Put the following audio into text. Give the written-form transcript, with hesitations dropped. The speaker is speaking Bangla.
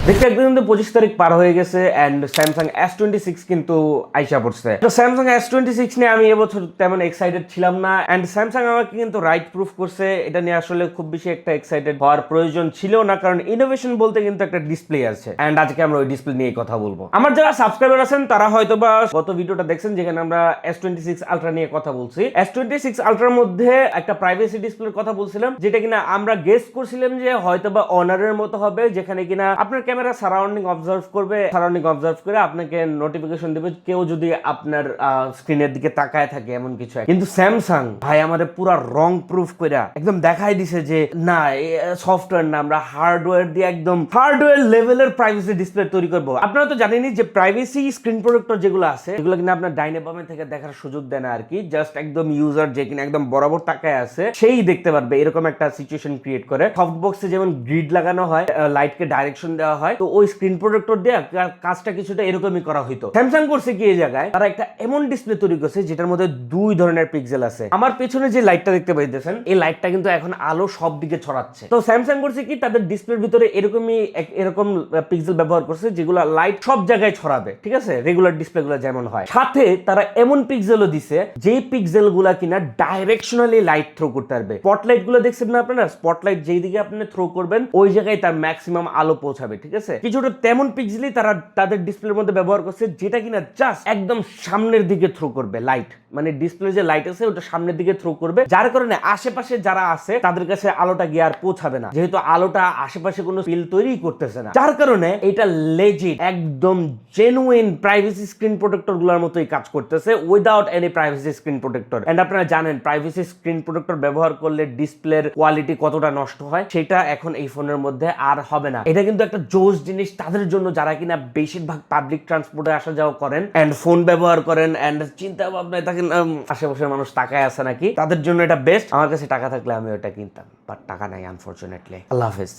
দেখতে একদম কিন্তু 25 তারিখ পার হয়ে গেছে এন্ড স্যামসাং S26 কিন্তু আইসা পড়ছে। তো স্যামসাং S26 নিয়ে আমি এবছর তেমন এক্সাইটেড ছিলাম না এন্ড স্যামসাং আমাকে কিন্তু রাইট প্রুফ করছে। এটা নিয়ে আসলে খুব বেশি একটা এক্সাইটেড হওয়ার প্রয়োজন ছিল না, কারণ ইনোভেশন বলতে কিন্তু একটা ডিসপ্লে আছে এন্ড আজকে আমরা ওই ডিসপ্লে নিয়ে কথা বলবো। আমার যারা সাবস্ক্রাইবার আছেন তারা হয়তোবা গত ভিডিওটা দেখছেন যেখানে আমরা S26 আলট্রা নিয়ে কথা বলছি। S26 আলট্রার মধ্যে একটা প্রাইভেসি ডিসপ্লের কথা বলছিলাম, যেটা কিনা আমরা গেস করছিলাম যে হয়তোবা অনারের মতো হবে, যেখানে কিনা আপনার ক্যামেরা সারাউন্ডিং অবজার্ভ করবে, সারাউন্ডিং অবজার্ভ করে আপনাকে নোটিফিকেশন দেবে কেউ যদি আপনার স্ক্রিনের দিকে তাকায় থাকে এমন কিছু। কিন্তু স্যামসাং ভাই আমাদের পুরো রং প্রুফ কইরা একদম দেখাই দিছে যে না, সফটওয়্যার না, আমরা হার্ডওয়্যার দিয়ে একদম হার্ডওয়্যার লেভেলের প্রাইভেসি ডিসপ্লে তৈরি করব। আপনারা তো জানেনই যে প্রাইভেসি স্ক্রিন প্রোটেক্টর যেগুলো আছে এগুলো কিনা আপনার ডাইনে বামে থেকে দেখার সুযোগ দেয় না আর কি। জাস্ট একদম ইউজার যে কিনা একদম বরাবর তাকায় আছে সেই দেখতে পারবে, এরকম একটা সিচুয়েশন ক্রিয়েট করে। সফট বক্সে যেমন গ্রিড লাগানো হয়, লাইটকে ডাইরেকশন দেওয়া হয়, তো ওই স্ক্রিন প্রোটেক্টর দিয়ে কাজটা কিছুটা এরকমই করা হইতো। স্যামসাং করছে কি এই জায়গায় তারা একটা এমন ডিসপ্লে তৈরি করছে যেটার মধ্যে দুই ধরনের পিক্সেল আছে। আমার পেছনে যে লাইটটা দেখতে পাইতেছেন এই লাইটটা কিন্তু এখন আলো সব দিকে ছড়াচ্ছে। তো স্যামসাং করছে কি তাদের ডিসপ্লের ভিতরে এরকম পিক্সেল ব্যবহার করছে যেগুলো লাইট সব জায়গায় ছড়াবে, ঠিক আছে, রেগুলার ডিসপ্লে গুলো যেমন হয়। সাথে তারা এমন পিক্সেলও দিছে যে পিক্সেল গুলা কিনা ডাইরেকশনালি লাইট থ্রো করতে পারবে। স্পটলাইট গুলো দেখছেন না আপনারা, স্পটলাইট যেই দিকে আপনি থ্রো করবেন ওই জায়গায় তার ম্যাক্সিমাম আলো পৌঁছাবে, ঠিক আছে। কিছুটা তেমন পিক্সেলই তারা তাদের ডিসপ্লের মধ্যে ব্যবহার করছে যেটা কিনা জাস্ট একদম সামনের দিকে থ্রো করবে লাইট, মানে ডিসপ্লে যে লাইট আছে ওটা সামনের দিকে থ্রো করবে, যার কারণে আশেপাশে যারা আছে তাদের কাছে আলোটা গিয়ে আর পৌঁছাবে না, যেহেতু আলোটা আশেপাশে কোনো ফিল তৈরি করতেছে না। যার কারণে এটা লেজিট একদম জেনুইন প্রাইভেসি স্ক্রিন প্রোটেক্টর গুলোর মতোই কাজ করতেছে without any privacy screen protector. And আপনারা জানেন প্রাইভেসি স্ক্রিন প্রোটেক্টর ব্যবহার করলে ডিসপ্লের কোয়ালিটি কতটা নষ্ট হয়, সেটা এখন এই ফোনের মধ্যে আর হবে না। এটা কিন্তু একটা জোস জিনিস তাদের জন্য যারা কিনা বেশিরভাগ পাবলিক ট্রান্সপোর্টে আসা যাওয়া করেন এন্ড ফোন ব্যবহার করেন এন্ড চিন্তা ভাবনায় থাকেন আশেপাশের মানুষ তাকায় আছে নাকি, তাদের জন্য এটা বেস্ট। আমার কাছে টাকা থাকলে আমি ওটা কিনতাম, বাট টাকা নাই আনফরচুনেটলি। আল্লাহ হাফেজ।